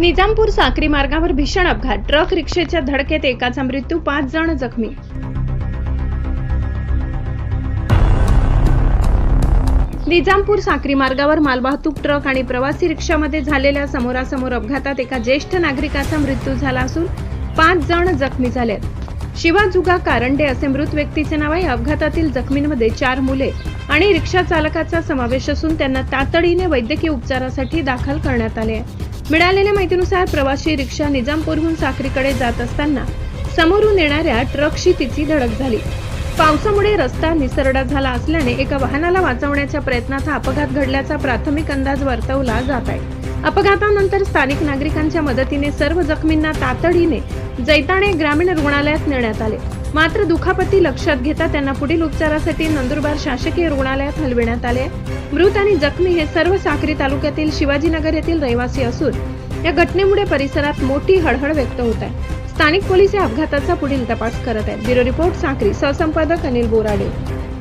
निजामपूर साक्री मार्गावर भीषण अपघात, ट्रक रिक्षेच्या धडकेत एकाचा मृत्यू, 5 जण जखमी. निजामपूर साक्री मार्गावर मालवाहतूक ट्रक आणि प्रवासी रिक्षामध्ये झालेल्या समोरासमोर अपघातात एका ज्येष्ठ नागरिकाचा मृत्यू झाला असून 5 जण जखमी झाले आहेत. शिवा जुगा कारंडे असे मृत व्यक्तीचे नाव आहे. अपघातातील जखमींमध्ये 4 मुले आणि रिक्षा चालकाचा समावेश असून त्यांना तातडीने वैद्यकीय उपचारासाठी दाखल करण्यात आले आहे. मिळालेल्या माहितीनुसार प्रवासी रिक्षा निजामपूरहून साक्रीकडे जात असताना समोरून येणाऱ्या ट्रकशी तिची धडक झाली. पावसामुळे रस्ता निसरडा झाला असल्याने एका वाहनाला वाचवण्याच्या प्रयत्नात हा अपघात घडल्याचा प्राथमिक अंदाज वर्तवला जात आहे. अपघातानंतर स्थानिक नागरिकांच्या मदतीने सर्व जखमींना तातडीने जैताणे ग्रामीण रुग्णालयात नेण्यात आले. मात्र दुखापती लक्षात घेता त्यांना पुढील उपचारासाठी नंदुरबार शासकीय रुग्णालयात हलविण्यात आले. मृत आणि जखमी हे सर्व साक्री तालुक्यातील शिवाजीनगर येथील रहिवासी असून या घटनेमुळे परिसरात मोठी हळहळ व्यक्त होत आहे. स्थानिक पोलीस या अपघाताचा पुढील तपास करत आहेत. Bureau report Sakri. सहसंपादक अनिल बोराडे.